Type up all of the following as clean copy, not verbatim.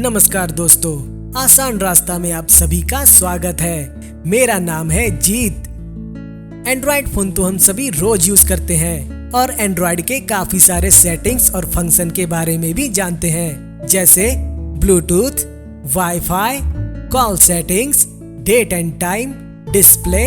नमस्कार दोस्तों, आसान रास्ता में आप सभी का स्वागत है। मेरा नाम है जीत। एंड्रॉइड फोन तो हम सभी रोज यूज करते हैं और एंड्रॉइड के काफी सारे सेटिंग्स और फंक्शन के बारे में भी जानते हैं, जैसे Bluetooth, wifi, call settings, date and time, display,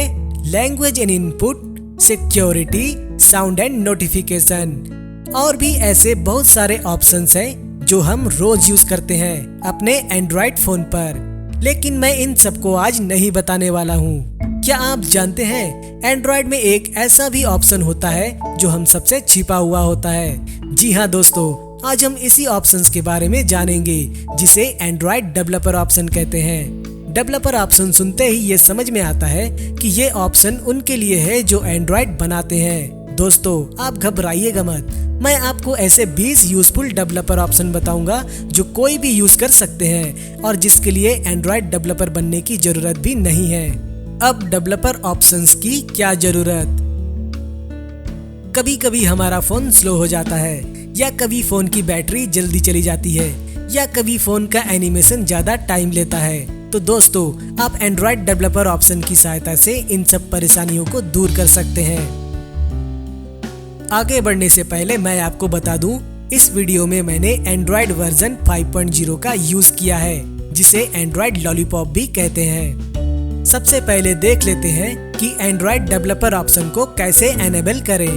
language and input, security, sound and notification और भी ऐसे बहुत सारे ऑप्शंस हैं जो हम रोज यूज करते हैं अपने एंड्रॉइड फोन पर। लेकिन मैं इन सबको आज नहीं बताने वाला हूँ। क्या आप जानते हैं एंड्रॉइड में एक ऐसा भी ऑप्शन होता है जो हम सबसे छिपा हुआ होता है। जी हाँ दोस्तों, आज हम इसी ऑप्शंस के बारे में जानेंगे जिसे एंड्रॉइड डेवलपर ऑप्शन कहते हैं। डेवलपर ऑप्शन सुनते ही ये समझ में आता है कि ये ऑप्शन उनके लिए है जो एंड्रॉइड बनाते हैं। दोस्तों, आप घबराइएगा मत, मैं आपको ऐसे 20 यूजफुल डेवलपर ऑप्शन बताऊंगा जो कोई भी यूज कर सकते हैं और जिसके लिए एंड्रॉइड डेवलपर बनने की जरूरत भी नहीं है। अब डेवलपर ऑप्शंस की क्या जरूरत? कभी कभी हमारा फोन स्लो हो जाता है, या कभी फोन की बैटरी जल्दी चली जाती है, या कभी फोन का एनिमेशन ज्यादा टाइम लेता है। तो दोस्तों, आप एंड्रॉइड डेवलपर ऑप्शन की सहायता से इन सब परेशानियों को दूर कर सकते हैं। आगे बढ़ने से पहले मैं आपको बता दूं, इस वीडियो में मैंने एंड्रॉइड वर्जन 5.0 का यूज किया है, जिसे एंड्रॉइड लॉलीपॉप भी कहते हैं। सबसे पहले देख लेते हैं कि एंड्रॉइड डेवलपर ऑप्शन को कैसे एनेबल करें।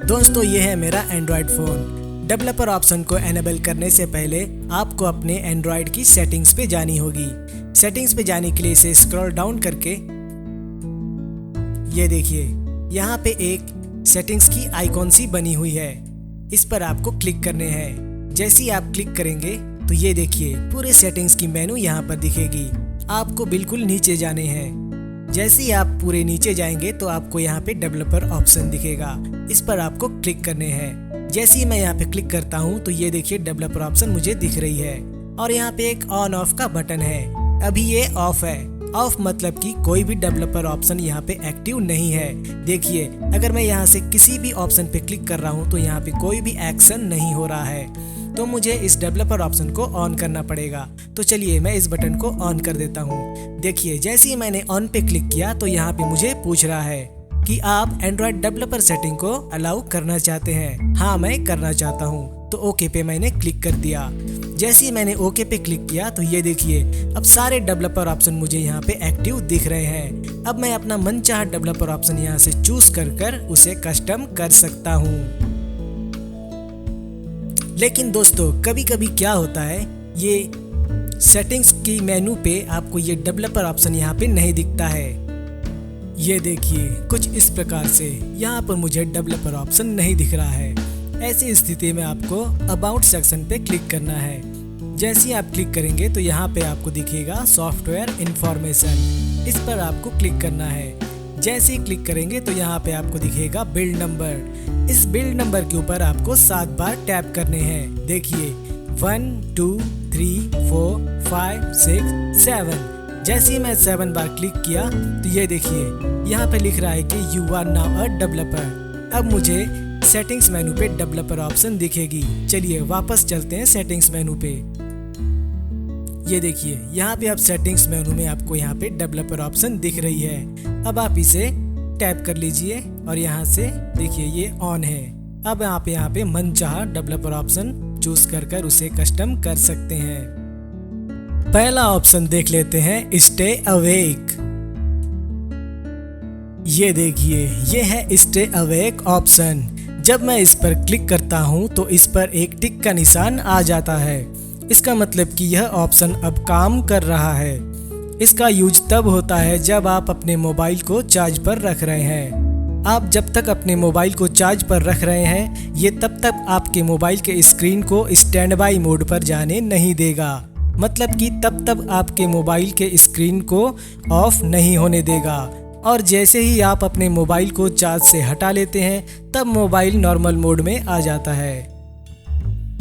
दोस्तों, ये है मेरा एंड्रॉइड फोन। डेवलपर ऑप्शन को एनेबल करने से पहले आपको अपने एंड्रॉइड की सेटिंग्स पे जानी होगी। सेटिंग्स पे जाने के लिए इसे स्क्रॉल डाउन करके ये देखिए, यहाँ पे एक सेटिंग्स की आइकॉन सी बनी हुई है, इस पर आपको क्लिक करने हैं। जैसे ही आप क्लिक करेंगे तो ये देखिए पूरे सेटिंग्स की मेनू यहाँ पर दिखेगी। आपको बिल्कुल नीचे जाने हैं। जैसे ही आप पूरे नीचे जाएंगे तो आपको यहाँ पे डेवलपर ऑप्शन दिखेगा, इस पर आपको क्लिक करने हैं। जैसे ही मैं यहाँ पे क्लिक करता हूँ तो ये देखिए डेवलपर ऑप्शन मुझे दिख रही है और यहाँ पे एक ऑन ऑफ का बटन है। अभी ये ऑफ है। ऑफ मतलब कि कोई भी डेवलपर ऑप्शन यहाँ पे एक्टिव नहीं है। देखिए, अगर मैं यहाँ से किसी भी ऑप्शन पे क्लिक कर रहा हूँ तो यहाँ पे कोई भी एक्शन नहीं हो रहा है, तो मुझे इस डेवलपर ऑप्शन को ऑन करना पड़ेगा। तो चलिए मैं इस बटन को ऑन कर देता हूँ। देखिए, जैसे ही मैंने ऑन पे क्लिक किया तो यहाँ पे मुझे पूछ रहा है कि आप एंड्रॉइड डेवलपर सेटिंग को अलाउ करना चाहते हैं। हाँ, मैं करना चाहता हूँ, तो ओके पे मैंने क्लिक कर दिया। जैसे ही मैंने ओके पे क्लिक किया तो ये देखिए अब सारे डेवलपर ऑप्शन मुझे यहाँ पे एक्टिव दिख रहे हैं। अब मैं अपना मनचाहा डेवलपर ऑप्शन यहाँ से चूज कर उसे कस्टम कर सकता हूँ। लेकिन दोस्तों, कभी कभी क्या होता है, ये सेटिंग्स की मेनू पे आपको ये डेवलपर ऑप्शन यहाँ पे नहीं दिखता है। ये देखिए कुछ इस प्रकार से यहाँ पर मुझे डेवलपर ऑप्शन नहीं दिख रहा है। ऐसी स्थिति में आपको अबाउट सेक्शन पे क्लिक करना है। जैसे ही आप क्लिक करेंगे तो यहाँ पे आपको दिखेगा सॉफ्टवेयर इंफॉर्मेशन, इस पर आपको क्लिक करना है। जैसे ही क्लिक करेंगे तो यहाँ पे आपको दिखेगा बिल्ड नंबर। इस बिल्ड नंबर के ऊपर आपको 7 बार टैप करने हैं। देखिए 1 2 3 4 5 6 7। जैसे ही मैं 7 बार क्लिक किया तो ये देखिए यहाँ पे लिख रहा है कि you are now a developer. अब मुझे सेटिंग्स मेनू पे डेवलपर ऑप्शन दिखेगी। चलिए वापस चलते हैं सेटिंग्स मेनू पे। ये देखिए यहाँ पे आप सेटिंग्स मेनू में आपको यहाँ पे डेवलपर ऑप्शन दिख रही है। अब आप इसे टैप कर लीजिए और यहाँ से देखिए ये ऑन है। अब आप यहाँ पे मनचाहा डेवलपर ऑप्शन चूज कर उसे कस्टम कर सकते हैं। पहला ऑप्शन देख लेते हैं, स्टे अवेक। ये देखिए ये है स्टे अवेक ऑप्शन। जब मैं इस पर क्लिक करता हूँ तो इस पर एक टिक का निशान आ जाता है। इसका मतलब कि यह ऑप्शन अब काम कर रहा है। इसका यूज तब होता है जब आप अपने मोबाइल को चार्ज पर रख रहे हैं। आप जब तक अपने मोबाइल को चार्ज पर रख रहे हैं, ये तब तक आपके मोबाइल के स्क्रीन को स्टैंड बाई मोड पर जाने नहीं देगा। मतलब कि तब तक आपके मोबाइल के स्क्रीन को ऑफ नहीं होने देगा। और जैसे ही आप अपने मोबाइल को चार्ज से हटा लेते हैं तब मोबाइल नॉर्मल मोड में आ जाता है।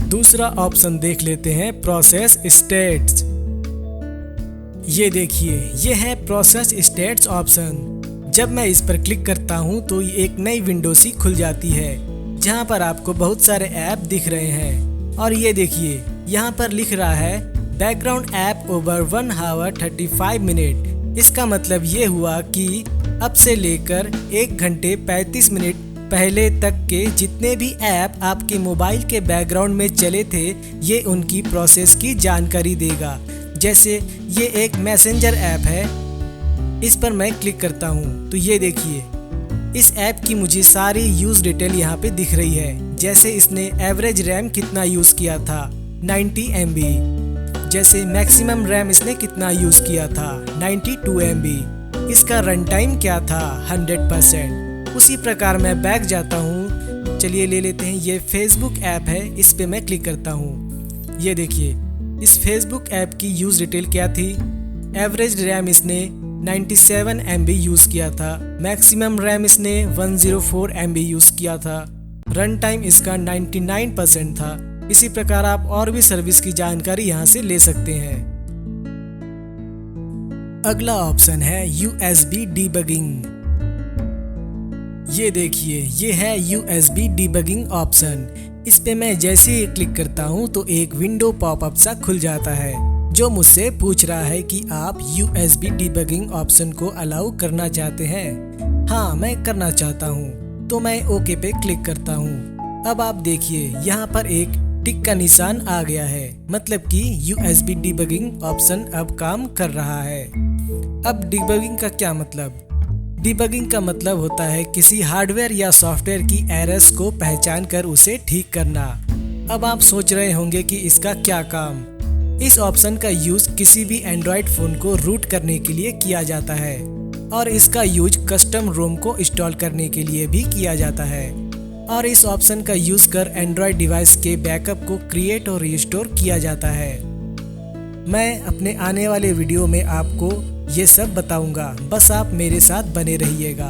दूसरा ऑप्शन देख लेते हैं, प्रोसेस स्टेट्स। ये देखिए ये है प्रोसेस स्टेट्स ऑप्शन। जब मैं इस पर क्लिक करता हूँ तो एक नई विंडो सी खुल जाती है, जहाँ पर आपको बहुत सारे ऐप दिख रहे हैं। और ये देखिए यहाँ पर लिख रहा है background app over 1 hour 35 minute. इसका मतलब ये हुआ कि अब से लेकर 1 घंटे 35 मिनट पहले तक के जितने भी ऐप आपके मोबाइल के बैकग्राउंड में चले थे ये उनकी प्रोसेस की जानकारी देगा। जैसे ये एक मैसेंजर ऐप है, इस पर मैं क्लिक करता हूँ तो ये देखिए इस ऐप की मुझे सारी यूज़ डिटेल यहाँ पे दिख रही है। जैसे इसने एवरेज रैम कितना यूज़ किया था 90 MB, जैसे मैक्सिमम रैम इसने कितना यूज़ किया था 92 MB, इसका रन टाइम क्या था 100%। उसी प्रकार मैं बैक जाता हूँ, चलिए ले लेते हैं ये फेसबुक ऐप है, इस पे मैं क्लिक करता हूँ। ये देखिए इस फेसबुक ऐप की यूज़ डिटेल क्या थी। एवरेज रैम इसने 97 MB यूज़ किया था, मैक्सिमम रैम इसने 104 MB यूज़ किया था, रन टाइम इसका 99% था। इसी प्रकार आप और भी सर्विस की जानकारी यहाँ से ले सकते हैं। अगला ऑप्शन है USB डिबगिंग। ये देखिए ये है USB डिबगिंग ऑप्शन। इस पे मैं जैसे ही क्लिक करता हूँ तो एक विंडो पॉपअप सा खुल जाता है जो मुझसे पूछ रहा है कि आप USB डिबगिंग ऑप्शन को अलाउ करना चाहते हैं। हाँ मैं करना चाहता हूँ तो मैं ओके पे क्लिक करता हूँ। अब आप देखिए यहाँ पर एक टिक का निशान आ गया है, मतलब कि USB डिबगिंग ऑप्शन अब काम कर रहा है। अब डिबगिंग का क्या मतलब? डिबगिंग का मतलब होता है किसी हार्डवेयर या सॉफ्टवेयर की एरर्स को पहचान कर उसे ठीक करना। अब आप सोच रहे होंगे कि इसका क्या काम। इस ऑप्शन का यूज किसी भी एंड्रॉयड फ़ोन को रूट करने के लिए किया जाता है और इसका यूज कस्टम रोम को इंस्टॉल करने के लिए भी किया जाता है और इस ऑप्शन का यूज कर एंड्रॉयड डिवाइस के बैकअप को क्रिएट और रिस्टोर किया जाता है। मैं अपने आने वाले वीडियो में आपको ये सब बताऊंगा, बस आप मेरे साथ बने रहिएगा।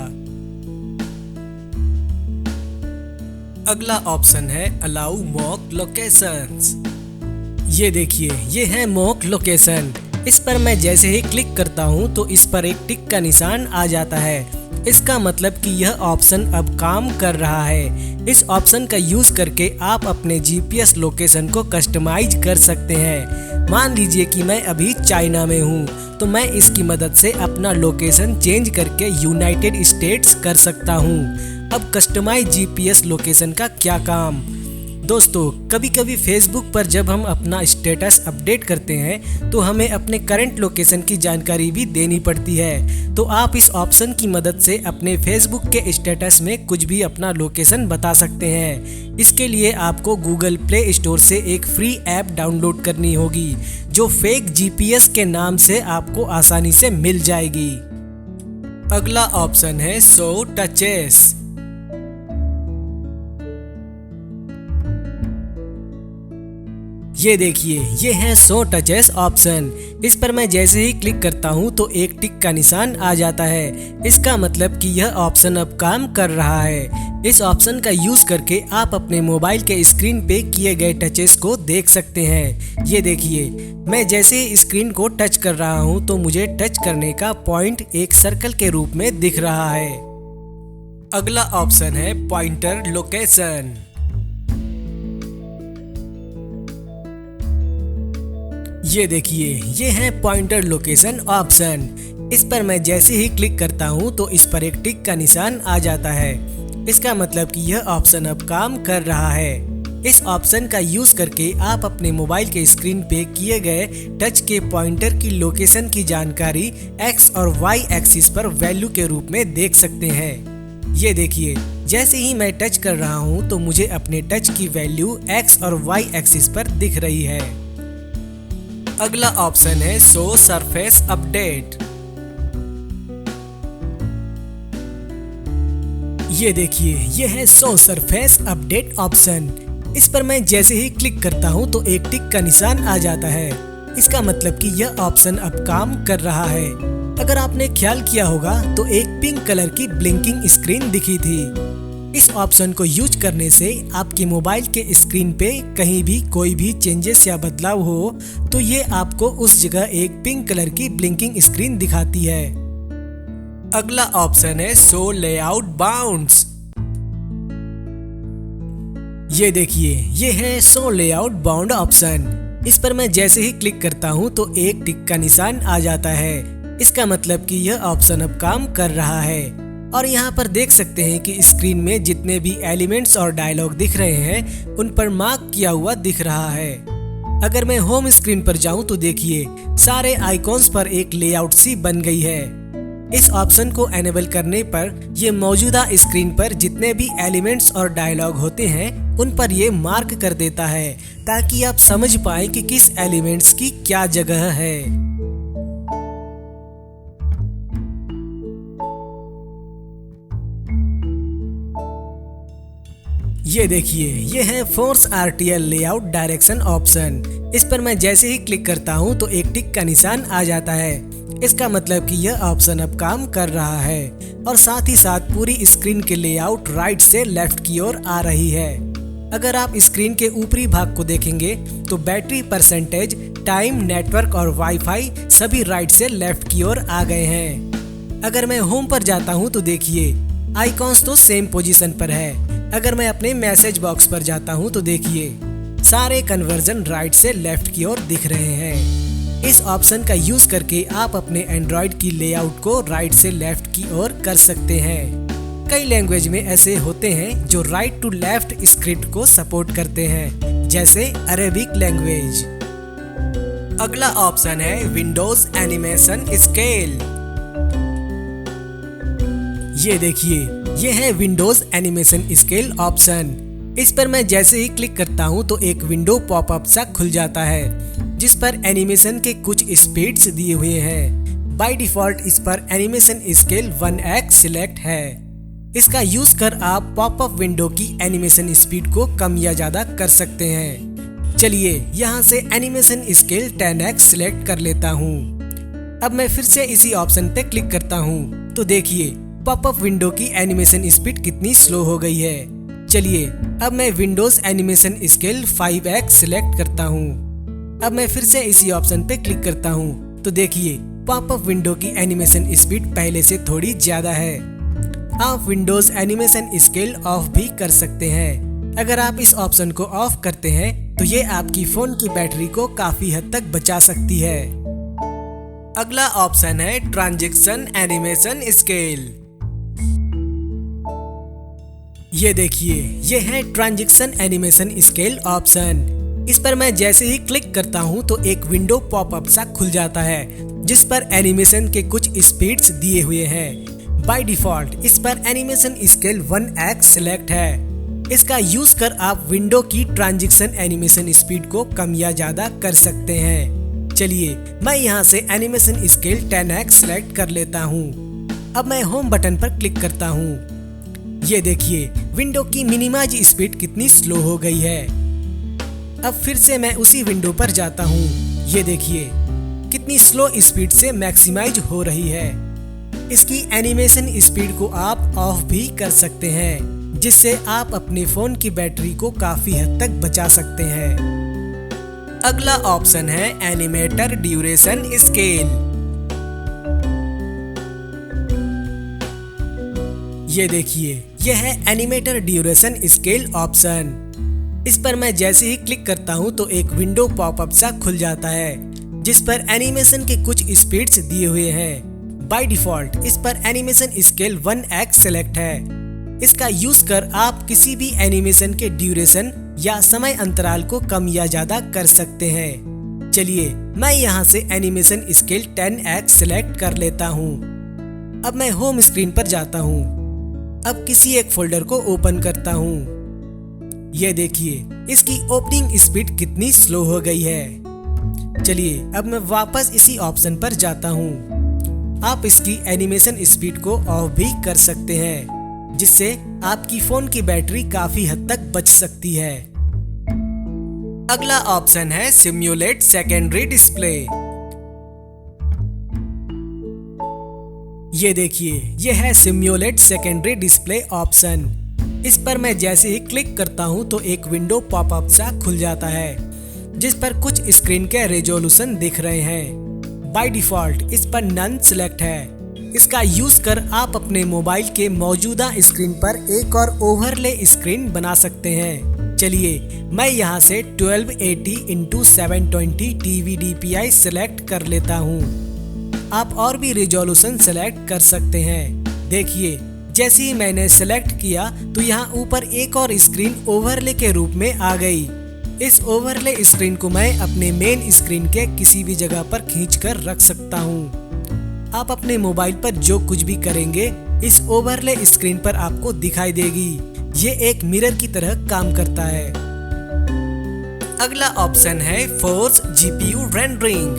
अगला ऑप्शन है अलाउ मॉक लोकेशंस। ये देखिए ये है मॉक लोकेशन। इस पर मैं जैसे ही क्लिक करता हूँ तो इस पर एक टिक का निशान आ जाता है। इसका मतलब कि यह ऑप्शन अब काम कर रहा है। इस ऑप्शन का यूज करके आप अपने GPS लोकेशन को कस्टमाइज कर सकते हैं। मान लीजिए कि मैं अभी चाइना में हूँ तो मैं इसकी मदद से अपना लोकेशन चेंज करके यूनाइटेड स्टेट्स कर सकता हूँ। अब कस्टमाइज GPS लोकेशन का क्या काम? दोस्तों कभी कभी फेसबुक पर जब हम अपना स्टेटस अपडेट करते हैं तो हमें अपने करंट लोकेशन की जानकारी भी देनी पड़ती है। तो आप इस ऑप्शन की मदद से अपने फेसबुक के स्टेटस में कुछ भी अपना लोकेशन बता सकते हैं। इसके लिए आपको गूगल प्ले स्टोर से एक फ्री ऐप डाउनलोड करनी होगी जो फेक GPS के नाम से आपको आसानी से मिल जाएगी। अगला ऑप्शन है शो टचेस। ये देखिए ये है शो टचेस ऑप्शन। इस पर मैं जैसे ही क्लिक करता हूँ तो एक टिक का निशान आ जाता है। इसका मतलब कि यह ऑप्शन अब काम कर रहा है। इस ऑप्शन का यूज करके आप अपने मोबाइल के स्क्रीन पे किए गए टचेस को देख सकते हैं। ये देखिए मैं जैसे ही स्क्रीन को टच कर रहा हूँ तो मुझे टच करने का पॉइंट एक सर्कल के रूप में दिख रहा है। अगला ऑप्शन है पॉइंटर लोकेशन। ये देखिए ये है पॉइंटर लोकेशन ऑप्शन। इस पर मैं जैसे ही क्लिक करता हूँ तो इस पर एक टिक का निशान आ जाता है। इसका मतलब कि यह ऑप्शन अब काम कर रहा है। इस ऑप्शन का यूज करके आप अपने मोबाइल के स्क्रीन पे किए गए टच के पॉइंटर की लोकेशन की जानकारी X और Y एक्सिस पर वैल्यू के रूप में देख सकते हैं। ये देखिए जैसे ही मैं टच कर रहा हूँ तो मुझे अपने टच की वैल्यू X और Y एक्सिस पर दिख रही है। अगला ऑप्शन है शो सरफेस अपडेट। ये देखिए ये है शो सरफेस अपडेट ऑप्शन। इस पर मैं जैसे ही क्लिक करता हूँ तो एक टिक का निशान आ जाता है। इसका मतलब कि यह ऑप्शन अब काम कर रहा है। अगर आपने ख्याल किया होगा तो एक पिंक कलर की ब्लिंकिंग स्क्रीन दिखी थी। इस ऑप्शन को यूज करने से आपके मोबाइल के स्क्रीन पे कहीं भी कोई भी चेंजेस या बदलाव हो तो ये आपको उस जगह एक पिंक कलर की ब्लिंकिंग स्क्रीन दिखाती है। अगला ऑप्शन है शो लेआउट बाउंड्स। ये देखिए, ये है शो लेआउट बाउंड ऑप्शन। इस पर मैं जैसे ही क्लिक करता हूँ तो एक टिक का निशान आ जाता है। इसका मतलब कि यह ऑप्शन अब काम कर रहा है। और यहाँ पर देख सकते हैं कि स्क्रीन में जितने भी एलिमेंट्स और डायलॉग दिख रहे हैं उन पर मार्क किया हुआ दिख रहा है। अगर मैं होम स्क्रीन पर जाऊं तो देखिए, सारे आइकॉन्स पर एक लेआउट सी बन गई है। इस ऑप्शन को एनेबल करने पर ये मौजूदा स्क्रीन पर जितने भी एलिमेंट्स और डायलॉग होते हैं उन पर ये मार्क कर देता है, ताकि आप समझ पाएं कि किस एलिमेंट्स की क्या जगह है। ये देखिए, ये है force RTL layout direction option. इस पर मैं जैसे ही क्लिक करता हूँ तो एक टिक का निशान आ जाता है। इसका मतलब कि यह ऑप्शन अब काम कर रहा है और साथ ही साथ पूरी स्क्रीन के लेआउट राइट से लेफ्ट की ओर आ रही है। अगर आप स्क्रीन के ऊपरी भाग को देखेंगे तो बैटरी परसेंटेज, टाइम, नेटवर्क और वाईफाई सभी राइट से लेफ्ट की ओर आ गए हैं। अगर मैं होम पर जाता हूँ तो देखिए, आइकॉन्स तो सेम पोजीशन पर है। अगर मैं अपने मैसेज बॉक्स पर जाता हूँ तो देखिए, सारे कन्वर्जन राइट से लेफ्ट की ओर दिख रहे हैं। इस ऑप्शन का यूज करके आप अपने एंड्रॉइड की लेआउट को राइट से लेफ्ट की ओर कर सकते हैं। कई लैंग्वेज में ऐसे होते हैं जो राइट टू लेफ्ट स्क्रिप्ट को सपोर्ट करते हैं, जैसे अरेबिक लैंग्वेज। अगला ऑप्शन है विंडोज एनिमेशन स्केल। ये देखिए, ये है विंडोज एनिमेशन स्केल ऑप्शन। इस पर मैं जैसे ही क्लिक करता हूँ तो एक विंडो पॉपअप सा खुल जाता है, जिस पर एनिमेशन के कुछ स्पीड्स दिए हुए हैं। बाय डिफॉल्ट इस पर एनिमेशन स्केल 1x सिलेक्ट है। इसका यूज कर आप पॉपअप विंडो की एनिमेशन स्पीड को कम या ज्यादा कर सकते हैं। चलिए, यहाँ से एनिमेशन स्केल 10x सिलेक्ट कर लेता हूँ। अब मैं फिर से इसी ऑप्शन पे क्लिक करता हूँ तो देखिए, पॉपअप विंडो की एनिमेशन स्पीड कितनी स्लो हो गई है। चलिए, अब मैं Windows animation scale 5x select करता हूँ। अब मैं फिर से इसी ऑप्शन पे क्लिक करता हूँ तो देखिए, पॉपअप विंडो की एनिमेशन स्पीड पहले से थोड़ी ज्यादा है। आप विंडोज एनिमेशन स्केल ऑफ भी कर सकते हैं। अगर आप इस ऑप्शन को ऑफ करते हैं तो ये आपकी फोन की बैटरी को काफी हद तक बचा सकती है। अगला ऑप्शन है ट्रांजैक्शन एनिमेशन स्केल। ये देखिए, ये है ट्रांजैक्शन एनिमेशन स्केल ऑप्शन। इस पर मैं जैसे ही क्लिक करता हूँ तो एक विंडो पॉपअप सा खुल जाता है, जिस पर एनिमेशन के कुछ स्पीड्स दिए हुए हैं। बाय डिफॉल्ट इस पर एनिमेशन स्केल 1x सिलेक्ट है। इसका यूज कर आप विंडो की ट्रांजैक्शन एनिमेशन स्पीड को कम या ज्यादा कर सकते हैं। चलिए, मैं यहाँ से एनिमेशन स्केल 10x सिलेक्ट कर लेता हूँ। अब मैं होम बटन पर क्लिक करता हूँ। ये देखिए, विंडो की मिनिमाइज स्पीड कितनी स्लो हो गई है। अब फिर से मैं उसी विंडो पर जाता हूँ। ये देखिए, कितनी स्लो स्पीड से मैक्सिमाइज हो रही है। इसकी एनिमेशन स्पीड को आप ऑफ भी कर सकते हैं, जिससे आप अपने फोन की बैटरी को काफी हद तक बचा सकते हैं। अगला ऑप्शन है एनिमेटर ड्यूरेशन स्केल। ये देखिए, यह है एनिमेटर ड्यूरेशन स्केल ऑप्शन। इस पर मैं जैसे ही क्लिक करता हूँ तो एक विंडो पॉपअप सा खुल जाता है, जिस पर एनिमेशन के कुछ स्पीड्स दिए हुए हैं। बाय डिफॉल्ट इस पर एनिमेशन स्केल 1x सिलेक्ट है। इसका यूज कर आप किसी भी एनिमेशन के ड्यूरेशन या समय अंतराल को कम या ज्यादा कर सकते हैं। चलिए, मैं यहाँ से एनिमेशन स्केल 10x सिलेक्ट कर लेता हूँ। अब मैं होम स्क्रीन पर जाता हूँ। अब किसी एक फोल्डर को ओपन करता हूँ। ये देखिए, इसकी ओपनिंग स्पीड कितनी स्लो हो गई है। चलिए, अब मैं वापस इसी ऑप्शन पर जाता हूँ। आप इसकी एनिमेशन स्पीड को ऑफ भी कर सकते हैं, जिससे आपकी फोन की बैटरी काफी हद तक बच सकती है। अगला ऑप्शन है सिम्युलेट सेकेंडरी डिस्प्ले। ये देखिए, ये है सिम्युलेट सेकेंडरी डिस्प्ले ऑप्शन। इस पर मैं जैसे ही क्लिक करता हूँ तो एक विंडो पॉपअप सा खुल जाता है, जिस पर कुछ स्क्रीन के रेजोल्यूशन दिख रहे हैं। बाय डिफॉल्ट इस पर नन सिलेक्ट है। इसका यूज कर आप अपने मोबाइल के मौजूदा स्क्रीन पर एक और ओवरले स्क्रीन बना सकते हैं। चलिए मैं यहाँ से 1280x720 TV DPI सिलेक्ट कर लेता हूँ। आप और भी रिजोल्यूशन सिलेक्ट कर सकते हैं। देखिए जैसे ही मैंने सेलेक्ट किया तो यहाँ ऊपर एक और स्क्रीन ओवरले के रूप में आ गई। इस ओवरले स्क्रीन को मैं अपने मेन स्क्रीन के किसी भी जगह पर खींच कर रख सकता हूँ। आप अपने मोबाइल पर जो कुछ भी करेंगे इस ओवरले स्क्रीन पर आपको दिखाई देगी। ये एक मिरर की तरह काम करता है। अगला ऑप्शन है फोर्स GPU रेंडरिंग।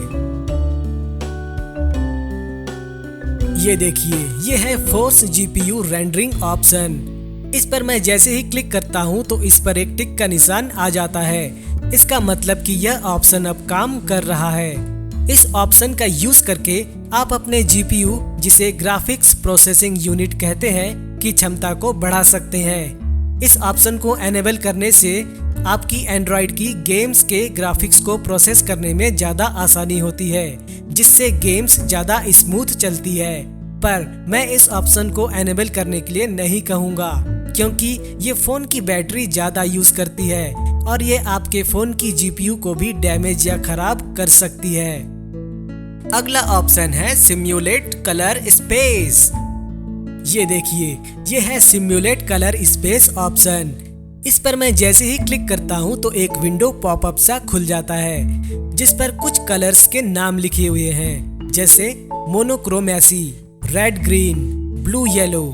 ये देखिए ये है फोर्स GPU रेंडरिंग ऑप्शन। इस पर मैं जैसे ही क्लिक करता हूँ तो इस पर एक टिक का निशान आ जाता है। इसका मतलब कि यह ऑप्शन अब काम कर रहा है। इस ऑप्शन का यूज करके आप अपने GPU, जिसे ग्राफिक्स प्रोसेसिंग यूनिट कहते हैं, की क्षमता को बढ़ा सकते हैं। इस ऑप्शन को एनेबल करने से आपकी एंड्रॉइड की गेम्स के ग्राफिक्स को प्रोसेस करने में ज्यादा आसानी होती है, जिससे गेम्स ज्यादा स्मूथ चलती है। पर मैं इस ऑप्शन को एनेबल करने के लिए नहीं कहूँगा, क्योंकि ये फोन की बैटरी ज्यादा यूज करती है और ये आपके फोन की GPU को भी डैमेज या खराब कर सकती है। अगला ऑप्शन है सिम्युलेट कलर स्पेस। ये देखिए ये है सिम्युलेट कलर स्पेस ऑप्शन। इस पर मैं जैसे ही क्लिक करता हूँ तो एक विंडो पॉपअप सा खुल जाता है, जिस पर कुछ कलर्स के नाम लिखे हुए हैं, जैसे monochromacy, red green, blue yellow.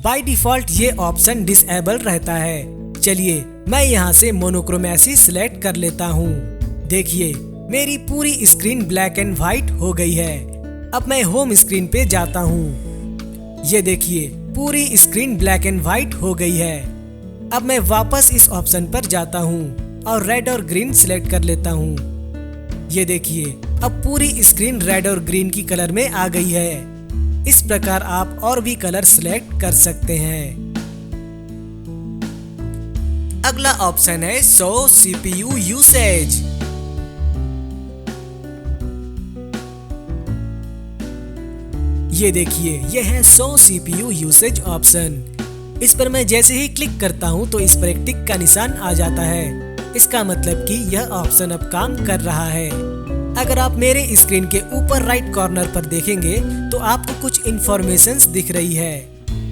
By default ये ऑप्शन डिसेबल रहता है। चलिए मैं यहाँ से मोनोक्रोमेसी सिलेक्ट कर लेता हूँ। देखिए मेरी पूरी स्क्रीन ब्लैक एंड व्हाइट हो गई है। अब मैं होम स्क्रीन पे जाता हूँ। ये देखिए पूरी स्क्रीन ब्लैक एंड व्हाइट हो गई है। अब मैं वापस इस ऑप्शन पर जाता हूँ और रेड और ग्रीन सिलेक्ट कर लेता हूँ। ये देखिए अब पूरी स्क्रीन रेड और ग्रीन की कलर में आ गई है। इस प्रकार आप और भी कलर सिलेक्ट कर सकते हैं। अगला ऑप्शन है शो CPU यूसेज। ये देखिए यह है शो CPU यूसेज ऑप्शन। इस पर मैं जैसे ही क्लिक करता हूँ तो इस पर एक टिक का निशान आ जाता है। इसका मतलब कि यह ऑप्शन अब काम कर रहा है। अगर आप मेरे स्क्रीन के ऊपर राइट कॉर्नर पर देखेंगे तो आपको कुछ इंफॉर्मेशंस दिख रही है।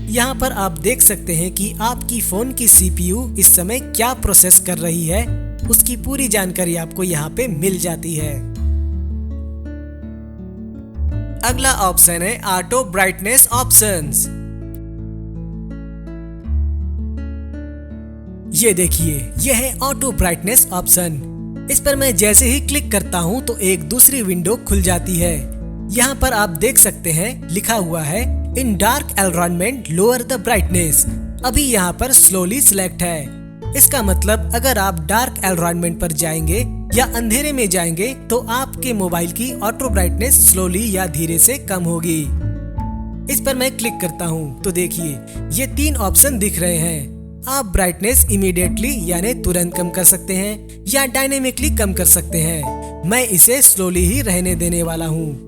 यहाँ पर आप देख सकते हैं कि आपकी फोन की CPU इस समय क्या प्रोसेस कर रही है, उसकी पूरी जानकारी आपको यहाँ पे मिल जाती है। अगला ऑप्शन है ऑटो ब्राइटनेस ऑप्शंस। ये देखिए यह है ऑटो ब्राइटनेस ऑप्शन। इस पर मैं जैसे ही क्लिक करता हूँ तो एक दूसरी विंडो खुल जाती है। यहाँ पर आप देख सकते हैं लिखा हुआ है इन dark environment lower the brightness. अभी यहाँ पर स्लोली सिलेक्ट है। इसका मतलब अगर आप डार्क एनवायरनमेंट पर जाएंगे या अंधेरे में जाएंगे तो आपके मोबाइल की ऑटो ब्राइटनेस स्लोली या धीरे से कम होगी। इस पर मैं क्लिक करता हूँ तो देखिए ये 3 ऑप्शन दिख रहे हैं। आप ब्राइटनेस इमीडिएटली यानी तुरंत कम कर सकते हैं या डायनेमिकली कम कर सकते हैं। मैं इसे स्लोली ही रहने देने वाला हूँ।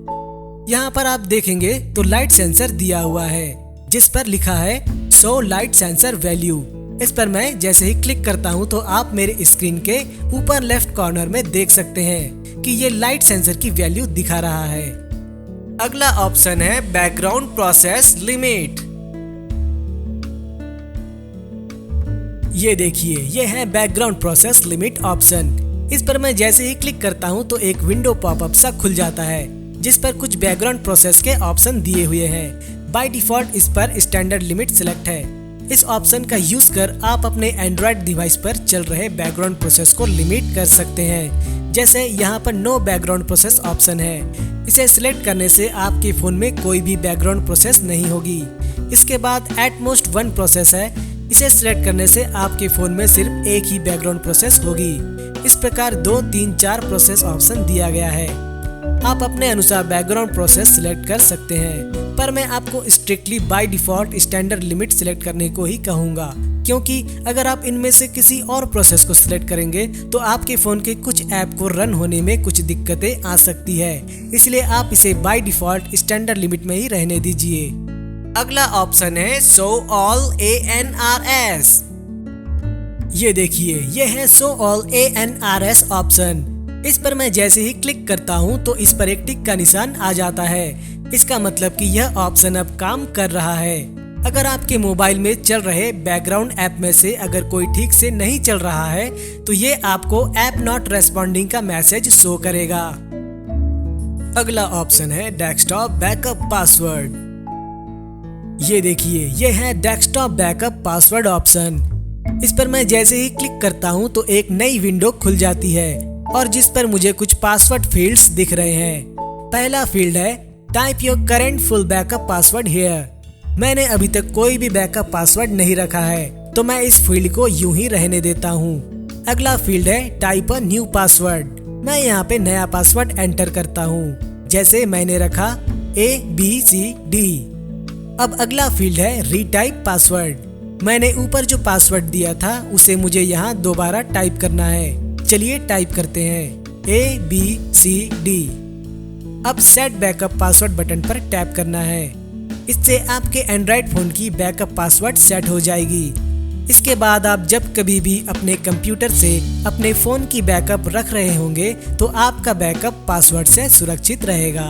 यहाँ पर आप देखेंगे तो लाइट सेंसर दिया हुआ है, जिस पर लिखा है शो लाइट सेंसर वैल्यू। इस पर मैं जैसे ही क्लिक करता हूँ तो आप मेरे स्क्रीन के ऊपर लेफ्ट कॉर्नर में देख सकते हैं कि ये लाइट सेंसर की वैल्यू दिखा रहा है। अगला ऑप्शन है बैकग्राउंड प्रोसेस लिमिट। ये देखिए ये है बैकग्राउंड प्रोसेस लिमिट ऑप्शन। इस पर मैं जैसे ही क्लिक करता हूँ तो एक विंडो पॉपअप सा खुल जाता है, जिस पर कुछ बैकग्राउंड प्रोसेस के ऑप्शन दिए हुए हैं। बाय डिफॉल्ट इस पर स्टैंडर्ड लिमिट सिलेक्ट है। इस ऑप्शन का यूज कर आप अपने एंड्रॉइड डिवाइस पर चल रहे बैकग्राउंड प्रोसेस को लिमिट कर सकते हैं। जैसे यहाँ पर नो बैकग्राउंड प्रोसेस ऑप्शन है। इसे सिलेक्ट करने से आपके फोन में कोई भी बैकग्राउंड प्रोसेस नहीं होगी। इसके बाद एटमोस्ट 1 प्रोसेस है। इसे सिलेक्ट करने से आपके फोन में सिर्फ एक ही बैकग्राउंड प्रोसेस होगी। इस प्रकार 2, 3, 4 प्रोसेस ऑप्शन दिया गया है। आप अपने अनुसार बैकग्राउंड प्रोसेस सिलेक्ट कर सकते हैं, पर मैं आपको strictly by default standard limit select करने को ही कहूँगा, क्योंकि अगर आप इनमें से किसी और प्रोसेस को सिलेक्ट करेंगे तो आपके फोन के कुछ ऐप को रन होने में कुछ दिक्कतें आ सकती है। इसलिए आप इसे बाय डिफॉल्ट स्टैंडर्ड लिमिट में ही रहने दीजिए। अगला ऑप्शन है शो ऑल ANRS। ये देखिए, ये है शो ऑल ANRS ऑप्शन। इस पर मैं जैसे ही क्लिक करता हूँ तो इस पर एक टिक का निशान आ जाता है। इसका मतलब कि यह ऑप्शन अब काम कर रहा है। अगर आपके मोबाइल में चल रहे बैकग्राउंड ऐप में से अगर कोई ठीक से नहीं चल रहा है तो ये आपको ऐप नॉट रेस्पॉन्डिंग का मैसेज शो करेगा। अगला ऑप्शन है डेस्कटॉप बैकअप पासवर्ड। ये देखिए, ये है डेस्कटॉप बैकअप पासवर्ड ऑप्शन। इस पर मैं जैसे ही क्लिक करता हूँ तो एक नई विंडो खुल जाती है और जिस पर मुझे कुछ पासवर्ड फील्ड्स दिख रहे हैं। पहला फील्ड है type your current full backup password here. मैंने अभी तक कोई भी बैकअप पासवर्ड नहीं रखा है तो मैं इस फील्ड को यूं ही रहने देता हूँ। अगला फील्ड है टाइप अ न्यू पासवर्ड। मैं यहाँ पे नया पासवर्ड एंटर करता हूँ, जैसे मैंने रखा ABCD। अब अगला फील्ड है रीटाइप पासवर्ड। मैंने ऊपर जो पासवर्ड दिया था उसे मुझे यहाँ दोबारा टाइप करना है। चलिए टाइप करते हैं ABCD। अब सेट बैकअप पासवर्ड बटन पर टैप करना है। इससे आपके एंड्रॉइड फोन की बैकअप पासवर्ड सेट हो जाएगी। इसके बाद आप जब कभी भी अपने कंप्यूटर से अपने फोन की बैकअप रख रहे होंगे तो आपका बैकअप पासवर्ड से सुरक्षित रहेगा।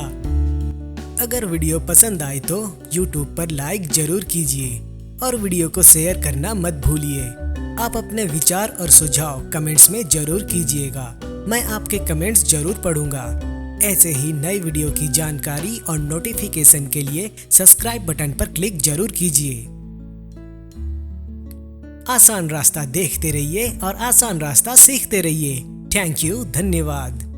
अगर वीडियो पसंद आए तो YouTube पर लाइक जरूर कीजिए और वीडियो को शेयर करना मत भूलिए। आप अपने विचार और सुझाव कमेंट्स में जरूर कीजिएगा। मैं आपके कमेंट्स जरूर पढ़ूंगा। ऐसे ही नई वीडियो की जानकारी और नोटिफिकेशन के लिए सब्सक्राइब बटन पर क्लिक जरूर कीजिए। आसान रास्ता देखते रहिए और आसान रास्ता सीखते रहिए। थैंक यू, धन्यवाद।